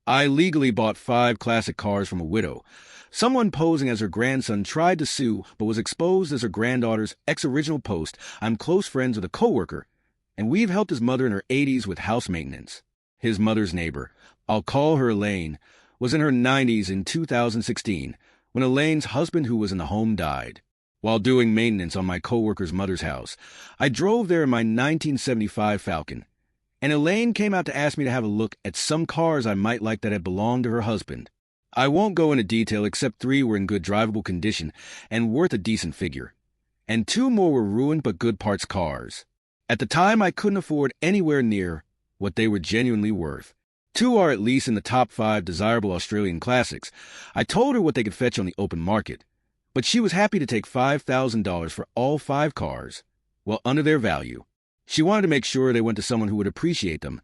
I legally bought 5 classic cars from a widow. Someone posing as her grandson tried to sue but was exposed as her granddaughter's ex-original post. I'm close friends with a coworker, and we've helped his mother in her 80s with house maintenance. His mother's neighbor, I'll call her Elaine, was in her 90s in 2016 when Elaine's husband who was in the home died. While doing maintenance on my coworker's mother's house, I drove there in my 1975 Falcon, and Elaine came out to ask me to have a look at some cars I might like that had belonged to her husband. I won't go into detail except 3 were in good drivable condition and worth a decent figure, and 2 more were ruined but good parts cars. At the time, I couldn't afford anywhere near what they were genuinely worth. 2 are at least in the top 5 desirable Australian classics. I told her what they could fetch on the open market, but she was happy to take $5,000 for all 5 cars, well under their value. She wanted to make sure they went to someone who would appreciate them,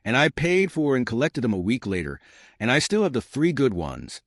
and I paid for and collected them a week later, and I still have the 3 good ones.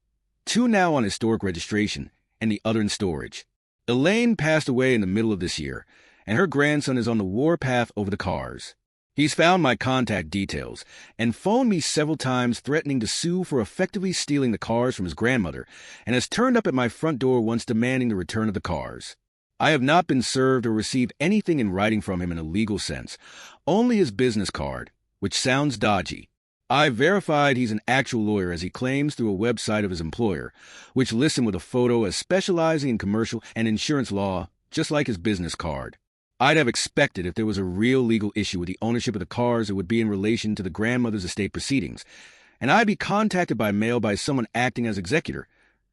2 now on historic registration, and the other in storage. Elaine passed away in the middle of this year, and her grandson is on the warpath over the cars. He's found my contact details and phoned me several times threatening to sue for effectively stealing the cars from his grandmother, and has turned up at my front door once demanding the return of the cars. I have not been served or received anything in writing from him in a legal sense, only his business card, which sounds dodgy. I verified he's an actual lawyer as he claims through a website of his employer, which lists him with a photo as specializing in commercial and insurance law, just like his business card. I'd have expected if there was a real legal issue with the ownership of the cars, it would be in relation to the grandmother's estate proceedings, and I'd be contacted by mail by someone acting as executor,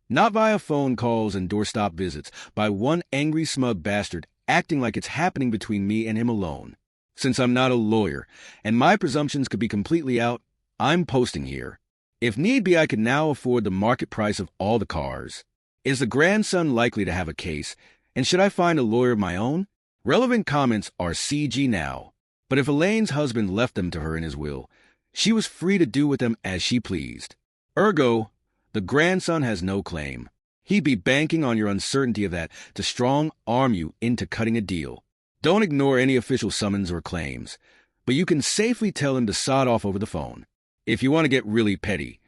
not via phone calls and doorstop visits, by one angry smug bastard acting like it's happening between me and him alone. Since I'm not a lawyer, and my presumptions could be completely out, I'm posting here. If need be, I could now afford the market price of all the cars. Is the grandson likely to have a case, and should I find a lawyer of my own? Relevant comments are CG now, but if Elaine's husband left them to her in his will, she was free to do with them as she pleased. Ergo, the grandson has no claim. He'd be banking on your uncertainty of that to strong-arm you into cutting a deal. Don't ignore any official summons or claims, but you can safely tell him to sod off over the phone. If you want to get really petty,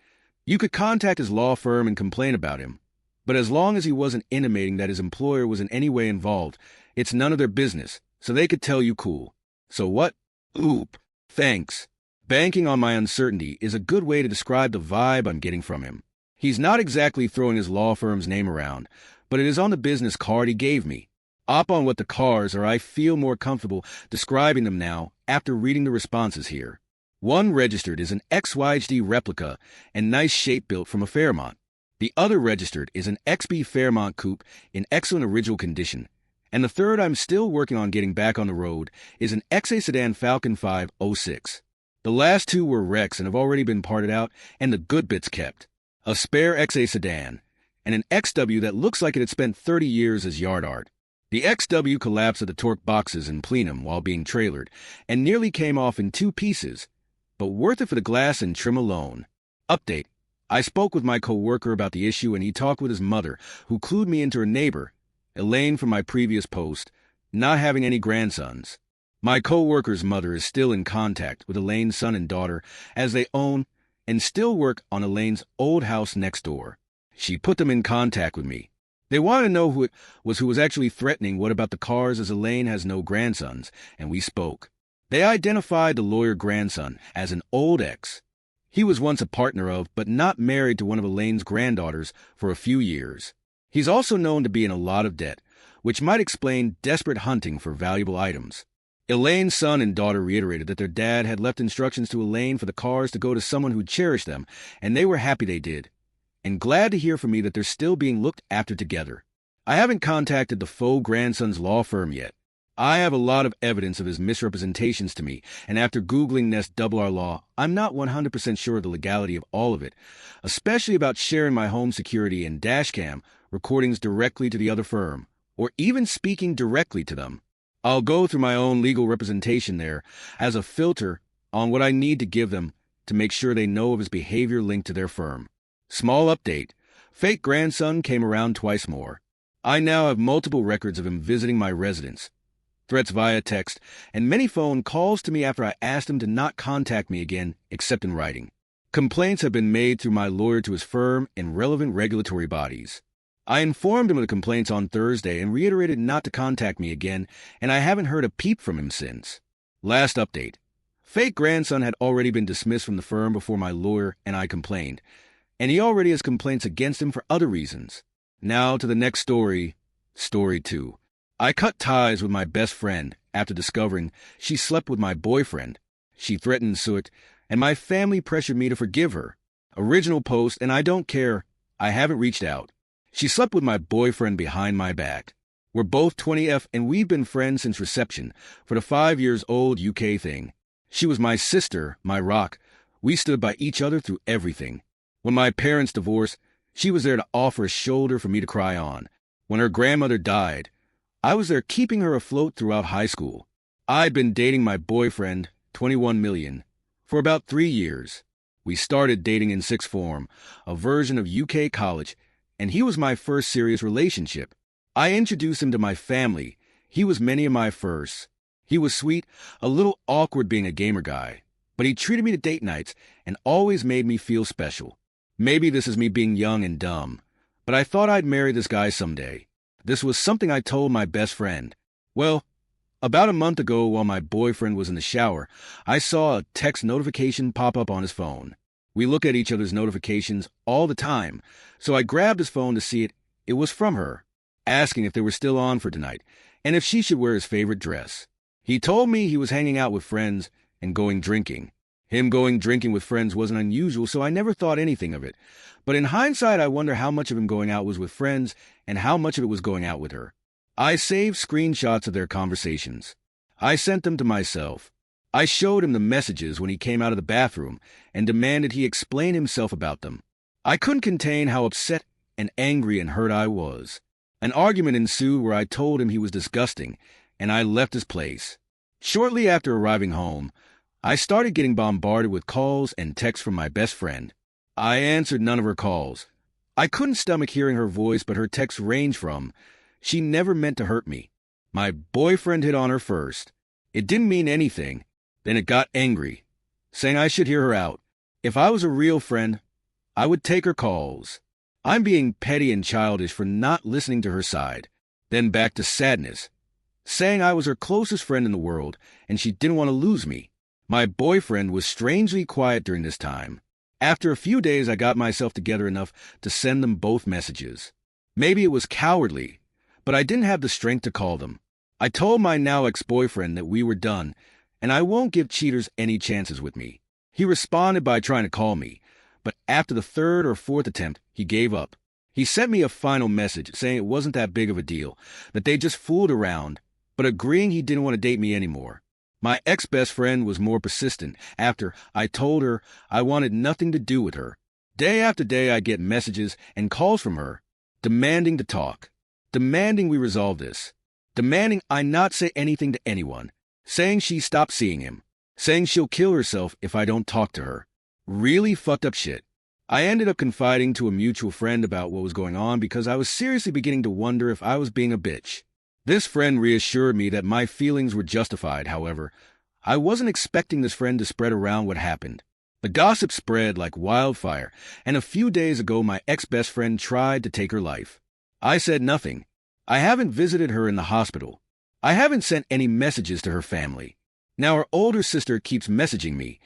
you could contact his law firm and complain about him, but as long as he wasn't intimating that his employer was in any way involved, it's none of their business, so they could tell you cool. So what? Oop. Thanks. Banking on my uncertainty is a good way to describe the vibe I'm getting from him. He's not exactly throwing his law firm's name around, but it is on the business card he gave me. Op on what the cars are, I feel more comfortable describing them now after reading the responses here. One registered is an XYHD replica and nice shape built from a Fairmont. The other registered is an XB Fairmont coupe in excellent original condition. And the third I'm still working on getting back on the road is an XA Sedan Falcon 506. The last 2 were wrecks and have already been parted out and the good bits kept. A spare XA Sedan and an XW that looks like it had spent 30 years as yard art. The XW collapsed at the torque boxes in plenum while being trailered and nearly came off in 2 pieces, but worth it for the glass and trim alone. Update. I spoke with my co-worker about the issue and he talked with his mother, who clued me into her neighbor, Elaine from my previous post, not having any grandsons. My co-worker's mother is still in contact with Elaine's son and daughter as they own and still work on Elaine's old house next door. She put them in contact with me. They wanted to know who was actually threatening what about the cars as Elaine has no grandsons, and we spoke. They identified the lawyer grandson as an old ex. He was once a partner of, but not married to one of Elaine's granddaughters for a few years. He's also known to be in a lot of debt, which might explain desperate hunting for valuable items. Elaine's son and daughter reiterated that their dad had left instructions to Elaine for the cars to go to someone who cherished them, and they were happy they did, and glad to hear from me that they're still being looked after together. I haven't contacted the faux grandson's law firm yet. I have a lot of evidence of his misrepresentations to me, and after Googling Nest R Law, I'm not 100% sure of the legality of all of it, especially about sharing my home security and dashcam recordings directly to the other firm, or even speaking directly to them. I'll go through my own legal representation there as a filter on what I need to give them to make sure they know of his behavior linked to their firm. Small update. Fake grandson came around twice more. I now have multiple records of him visiting my residence, threats via text, and many phone calls to me after I asked him to not contact me again except in writing. Complaints have been made through my lawyer to his firm and relevant regulatory bodies. I informed him of the complaints on Thursday and reiterated not to contact me again, and I haven't heard a peep from him since. Last update. Fake grandson had already been dismissed from the firm before my lawyer and I complained, and he already has complaints against him for other reasons. Now to the next story, story 2. I cut ties with my best friend after discovering she slept with my boyfriend. She threatened suit, and my family pressured me to forgive her. Original post, and I don't care. I haven't reached out. She slept with my boyfriend behind my back. We're both 20F, and we've been friends since reception for the 5-year-old UK thing. She was my sister, my rock. We stood by each other through everything. When my parents divorced, she was there to offer a shoulder for me to cry on. When her grandmother died, I was there keeping her afloat throughout high school. I'd been dating my boyfriend, 21 million, for about 3 years. We started dating in sixth form, a version of UK college, and he was my first serious relationship. I introduced him to my family. He was many of my firsts. He was sweet, a little awkward being a gamer guy, but he treated me to date nights and always made me feel special. Maybe this is me being young and dumb, but I thought I'd marry this guy someday. This was something I told my best friend. Well, about a month ago while my boyfriend was in the shower, I saw a text notification pop up on his phone. We look at each other's notifications all the time, so I grabbed his phone to see it. It was from her, asking if they were still on for tonight, and if she should wear his favorite dress. He told me he was hanging out with friends and going drinking. Him going drinking with friends wasn't unusual, so I never thought anything of it. But in hindsight, I wonder how much of him going out was with friends and how much of it was going out with her. I saved screenshots of their conversations. I sent them to myself. I showed him the messages when he came out of the bathroom and demanded he explain himself about them. I couldn't contain how upset and angry and hurt I was. An argument ensued where I told him he was disgusting, and I left his place. Shortly after arriving home, I started getting bombarded with calls and texts from my best friend. I answered none of her calls. I couldn't stomach hearing her voice, but her texts ranged from, "She never meant to hurt me. My boyfriend hit on her first. It didn't mean anything." Then it got angry, saying I should hear her out. If I was a real friend, I would take her calls. I'm being petty and childish for not listening to her side. Then back to sadness, saying I was her closest friend in the world and she didn't want to lose me. My boyfriend was strangely quiet during this time. After a few days, I got myself together enough to send them both messages. Maybe it was cowardly, but I didn't have the strength to call them. I told my now ex-boyfriend that we were done, and I won't give cheaters any chances with me. He responded by trying to call me, but after the third or fourth attempt, he gave up. He sent me a final message saying it wasn't that big of a deal, that they just fooled around, but agreeing he didn't want to date me anymore. My ex-best friend was more persistent after I told her I wanted nothing to do with her. Day after day, I get messages and calls from her, demanding to talk, demanding we resolve this, demanding I not say anything to anyone, saying she stopped seeing him, saying she'll kill herself if I don't talk to her. Really fucked up shit. I ended up confiding to a mutual friend about what was going on because I was seriously beginning to wonder if I was being a bitch. This friend reassured me that my feelings were justified, however. I wasn't expecting this friend to spread around what happened. The gossip spread like wildfire, and a few days ago my ex-best friend tried to take her life. I said nothing. I haven't visited her in the hospital. I haven't sent any messages to her family. Now her older sister keeps messaging me,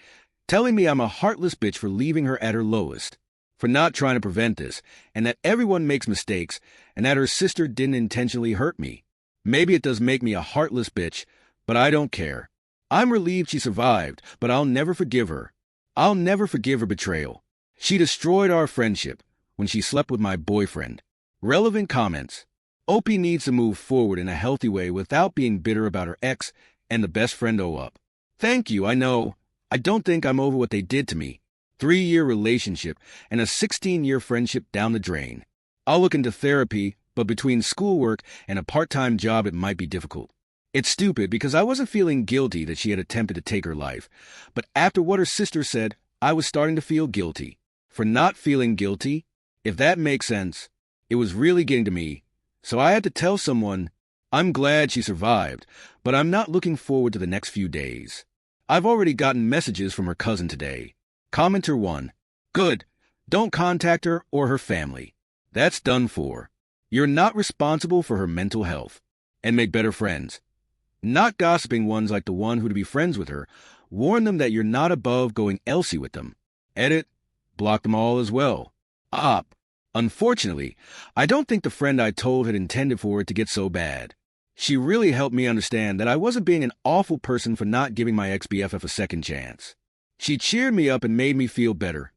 telling me I'm a heartless bitch for leaving her at her lowest, for not trying to prevent this, and that everyone makes mistakes, and that her sister didn't intentionally hurt me. Maybe it does make me a heartless bitch, but I don't care. I'm relieved she survived, but I'll never forgive her. I'll never forgive her betrayal. She destroyed our friendship when she slept with my boyfriend. Relevant comments. OP needs to move forward in a healthy way without being bitter about her ex and the best friend up. Thank you, I know. I don't think I'm over what they did to me. 3-year relationship and a 16-year friendship down the drain. I'll look into therapy, but between schoolwork and a part-time job it might be difficult. It's stupid because I wasn't feeling guilty that she had attempted to take her life, but after what her sister said, I was starting to feel guilty. For not feeling guilty, if that makes sense, it was really getting to me, so I had to tell someone, I'm glad she survived, but I'm not looking forward to the next few days. I've already gotten messages from her cousin today. Commenter 1. Good. Don't contact her or her family. That's done for. You're not responsible for her mental health. And make better friends. Not gossiping ones like the one who to be friends with her. Warn them that you're not above going Elsie with them. Edit. Block them all as well. Op. Unfortunately, I don't think the friend I told had intended for it to get so bad. She really helped me understand that I wasn't being an awful person for not giving my ex-BFF a second chance. She cheered me up and made me feel better.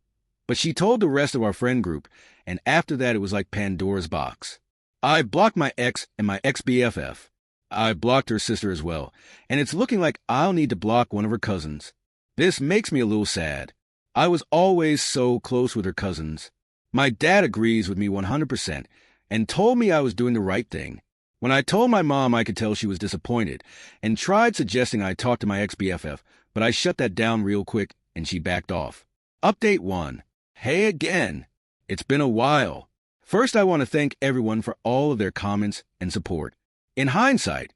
But she told the rest of our friend group, and after that it was like Pandora's box. I blocked my ex and my ex-BFF. I blocked her sister as well, and it's looking like I'll need to block one of her cousins. This makes me a little sad. I was always so close with her cousins. My dad agrees with me 100% and told me I was doing the right thing. When I told my mom, I could tell she was disappointed and tried suggesting I talk to my ex-BFF, but I shut that down real quick and she backed off. Update 1. Hey again. It's been a while. First, I want to thank everyone for all of their comments and support. In hindsight,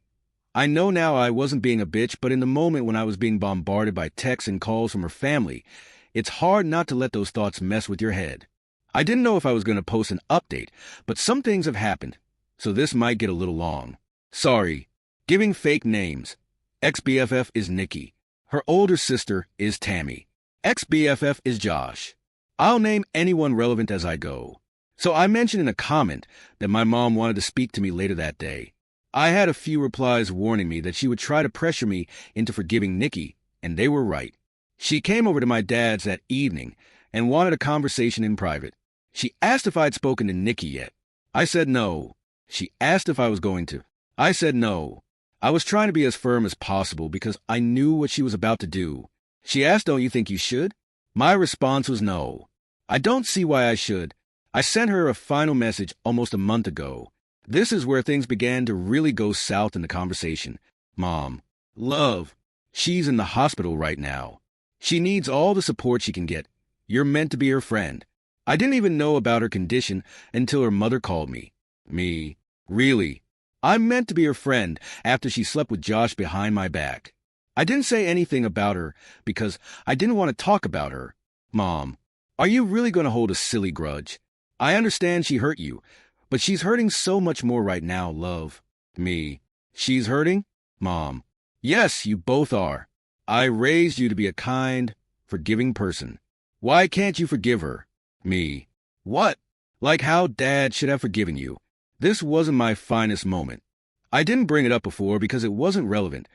I know now I wasn't being a bitch, but in the moment when I was being bombarded by texts and calls from her family, it's hard not to let those thoughts mess with your head. I didn't know if I was going to post an update, but some things have happened, so this might get a little long. Sorry. Giving fake names. Ex-BFF is Nikki. Her older sister is Tammy. Ex-BFF is Josh. I'll name anyone relevant as I go. So I mentioned in a comment that my mom wanted to speak to me later that day. I had a few replies warning me that she would try to pressure me into forgiving Nikki, and they were right. She came over to my dad's that evening and wanted a conversation in private. She asked if I'd spoken to Nikki yet. I said no. She asked if I was going to. I said no. I was trying to be as firm as possible because I knew what she was about to do. She asked, "Don't you think you should?" My response was no. I don't see why I should. I sent her a final message almost a month ago. This is where things began to really go south in the conversation. Mom. Love. She's in the hospital right now. She needs all the support she can get. You're meant to be her friend. I didn't even know about her condition until her mother called me. Me. Really? I'm meant to be her friend after she slept with Josh behind my back. I didn't say anything about her because I didn't want to talk about her. Mom, are you really going to hold a silly grudge? I understand she hurt you, but she's hurting so much more right now, love. Me. She's hurting? Mom. Yes, you both are. I raised you to be a kind, forgiving person. Why can't you forgive her? Me. What? Like how Dad should have forgiven you. This wasn't my finest moment. I didn't bring it up before because it wasn't relevant,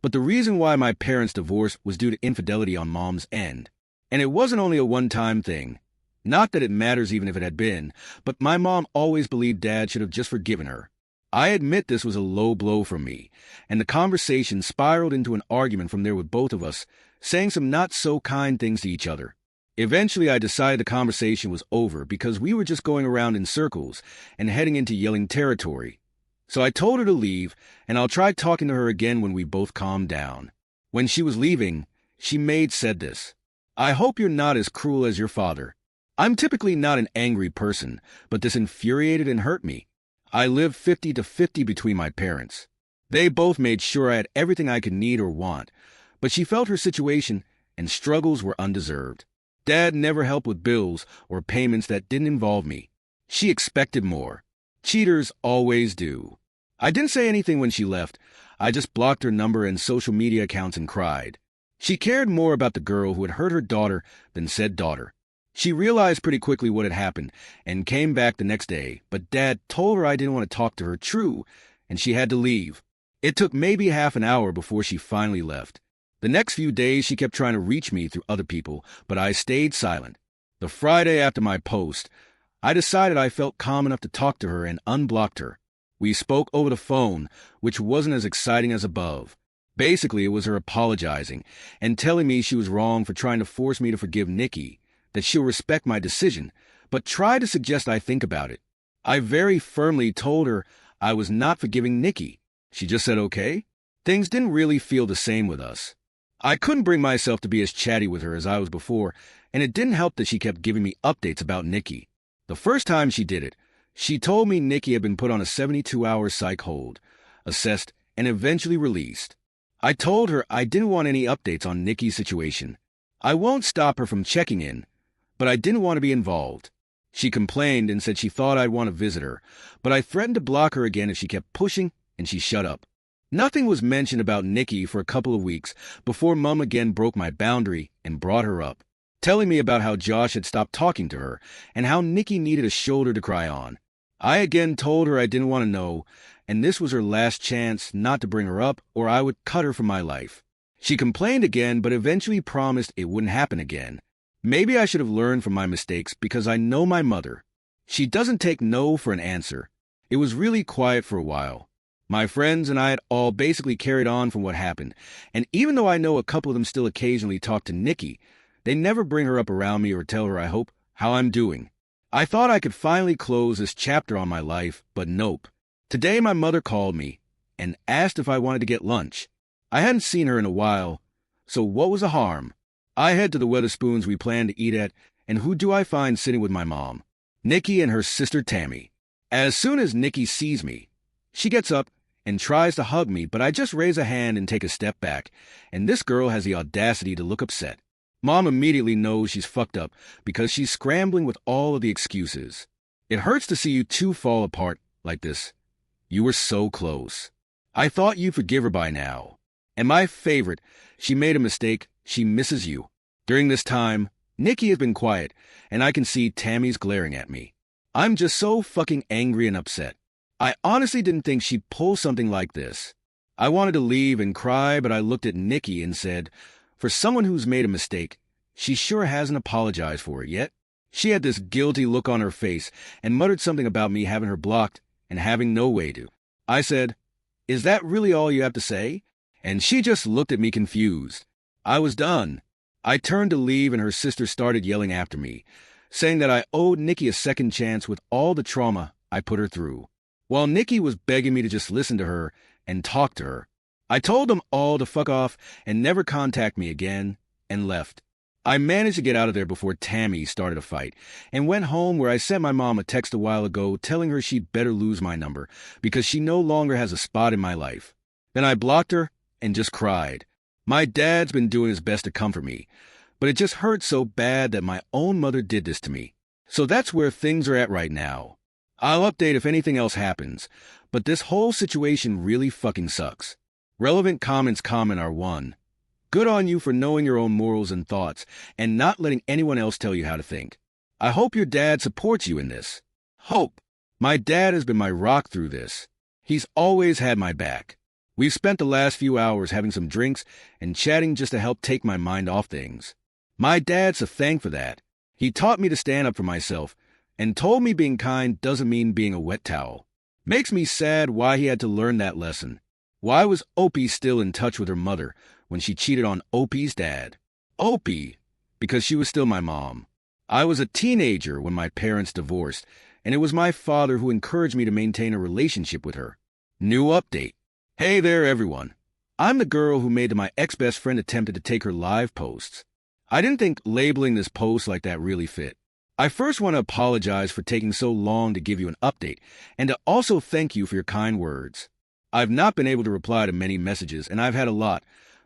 but the reason why my parents divorced was due to infidelity on Mom's end. And it wasn't only a one-time thing. Not that it matters even if it had been, but my mom always believed Dad should have just forgiven her. I admit this was a low blow for me, and the conversation spiraled into an argument from there with both of us, saying some not-so-kind things to each other. Eventually, I decided the conversation was over because we were just going around in circles and heading into yelling territory. So I told her to leave, and I'll try talking to her again when we both calmed down. When she was leaving, she said this. I hope you're not as cruel as your father. I'm typically not an angry person, but this infuriated and hurt me. I lived 50-50 between my parents. They both made sure I had everything I could need or want, but she felt her situation and struggles were undeserved. Dad never helped with bills or payments that didn't involve me. She expected more. Cheaters always do. I didn't say anything when she left. I just blocked her number and social media accounts and cried. She cared more about the girl who had hurt her daughter than said daughter. She realized pretty quickly what had happened and came back the next day, but Dad told her I didn't want to talk to her, true, and she had to leave. It took maybe half an hour before she finally left. The next few days, she kept trying to reach me through other people, but I stayed silent. The Friday after my post, I decided I felt calm enough to talk to her and unblocked her. We spoke over the phone, which wasn't as exciting as above. Basically, it was her apologizing and telling me she was wrong for trying to force me to forgive Nikki, that she'll respect my decision, but try to suggest I think about it. I very firmly told her I was not forgiving Nikki. She just said okay. Things didn't really feel the same with us. I couldn't bring myself to be as chatty with her as I was before, and it didn't help that she kept giving me updates about Nikki. The first time she did it, she told me Nikki had been put on a 72-hour psych hold, assessed, and eventually released. I told her I didn't want any updates on Nikki's situation. I won't stop her from checking in, but I didn't want to be involved. She complained and said she thought I'd want to visit her, but I threatened to block her again if she kept pushing, and she shut up. Nothing was mentioned about Nikki for a couple of weeks before Mom again broke my boundary and brought her up, telling me about how Josh had stopped talking to her and how Nikki needed a shoulder to cry on. I again told her I didn't want to know, and this was her last chance not to bring her up or I would cut her from my life. She complained again, but eventually promised it wouldn't happen again. Maybe I should have learned from my mistakes because I know my mother. She doesn't take no for an answer. It was really quiet for a while. My friends and I had all basically carried on from what happened, and even though I know a couple of them still occasionally talk to Nikki, they never bring her up around me or tell her, I hope, how I'm doing. I thought I could finally close this chapter on my life, but nope. Today my mother called me and asked if I wanted to get lunch. I hadn't seen her in a while, so what was the harm? I head to the Weatherspoons we planned to eat at, and who do I find sitting with my mom? Nikki and her sister Tammy. As soon as Nikki sees me, she gets up and tries to hug me, but I just raise a hand and take a step back, and this girl has the audacity to look upset. Mom immediately knows she's fucked up because she's scrambling with all of the excuses. It hurts to see you two fall apart like this. You were so close. I thought you'd forgive her by now. And my favorite, she made a mistake. She misses you. During this time, Nikki has been quiet, and I can see Tammy's glaring at me. I'm just so fucking angry and upset. I honestly didn't think she'd pull something like this. I wanted to leave and cry, but I looked at Nikki and said, for someone who's made a mistake, she sure hasn't apologized for it yet. She had this guilty look on her face and muttered something about me having her blocked and having no way to. I said, is that really all you have to say? And she just looked at me confused. I was done. I turned to leave and her sister started yelling after me, saying that I owed Nikki a second chance with all the trauma I put her through. While Nikki was begging me to just listen to her and talk to her, I told them all to fuck off and never contact me again and left. I managed to get out of there before Tammy started a fight and went home where I sent my mom a text a while ago telling her she'd better lose my number because she no longer has a spot in my life. Then I blocked her and just cried. My dad's been doing his best to comfort me, but it just hurt so bad that my own mother did this to me. So that's where things are at right now. I'll update if anything else happens, but this whole situation really fucking sucks. Relevant comments comment are 1. Good on you for knowing your own morals and thoughts and not letting anyone else tell you how to think. I hope your dad supports you in this. Hope. My dad has been my rock through this. He's always had my back. We've spent the last few hours having some drinks and chatting just to help take my mind off things. My dad's to thank for that. He taught me to stand up for myself and told me being kind doesn't mean being a wet towel. Makes me sad why he had to learn that lesson. Why was Opie still in touch with her mother when she cheated on Opie's dad? Opie, because she was still my mom. I was a teenager when my parents divorced, and it was my father who encouraged me to maintain a relationship with her. New update. Hey there, everyone. I'm the girl who made my ex-best friend attempted to take her live posts. I didn't think labeling this post like that really fit. I first want to apologize for taking so long to give you an update, and to also thank you for your kind words. I've not been able to reply to many messages, and I've had a lot,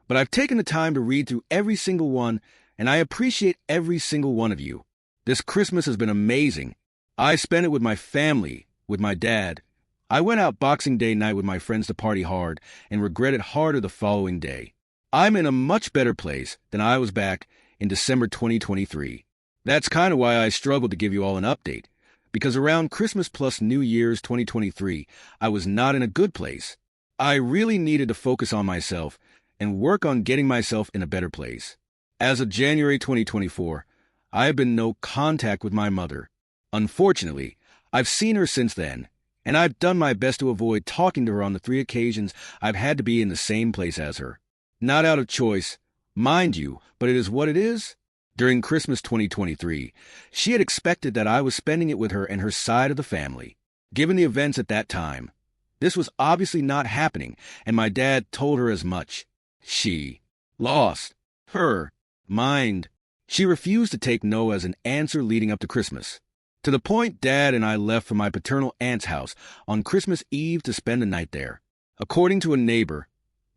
but I've taken the time to read through every single one, and I appreciate every single one of you. This Christmas has been amazing. I spent it with my family, with my dad. I went out Boxing Day night with my friends to party hard and regretted harder the following day. I'm in a much better place than I was back in December 2023. That's kind of why I struggled to give you all an update, because around Christmas plus New Year's 2023, I was not in a good place. I really needed to focus on myself and work on getting myself in a better place. As of January 2024, I have been no contact with my mother. Unfortunately, I've seen her since then, and I've done my best to avoid talking to her on the 3 occasions I've had to be in the same place as her. Not out of choice, mind you, but it is what it is. During Christmas 2023, she had expected that I was spending it with her and her side of the family. Given the events at that time, this was obviously not happening, and my dad told her as much. She lost her mind. She refused to take no as an answer leading up to Christmas. To the point Dad and I left for my paternal aunt's house on Christmas Eve to spend the night there. According to a neighbor,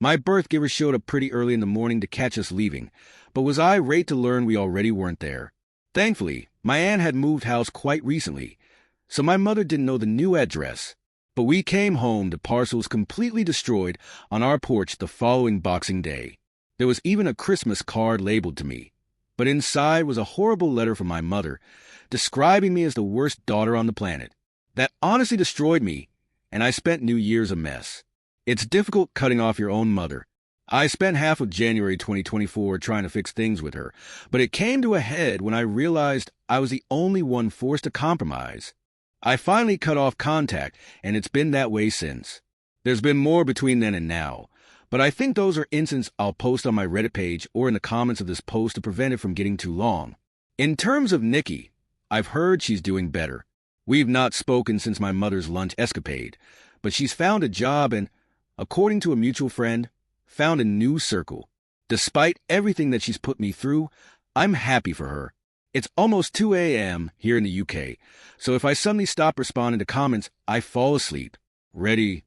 My birth giver showed up pretty early in the morning to catch us leaving, but was irate to learn we already weren't there. Thankfully, my aunt had moved house quite recently, so my mother didn't know the new address. But we came home to parcels completely destroyed on our porch the following Boxing Day. There was even a Christmas card labeled to me, but inside was a horrible letter from my mother, describing me as the worst daughter on the planet. That honestly destroyed me, and I spent New Year's a mess. It's difficult cutting off your own mother. I spent half of January 2024 trying to fix things with her, but it came to a head when I realized I was the only one forced to compromise. I finally cut off contact, and it's been that way since. There's been more between then and now, but I think those are incidents I'll post on my Reddit page or in the comments of this post to prevent it from getting too long. In terms of Nikki, I've heard she's doing better. We've not spoken since my mother's lunch escapade, but she's found a job and, according to a mutual friend, found a new circle. Despite everything that she's put me through, I'm happy for her. It's almost 2 a.m. here in the UK, so if I suddenly stop responding to comments, I fall asleep. Ready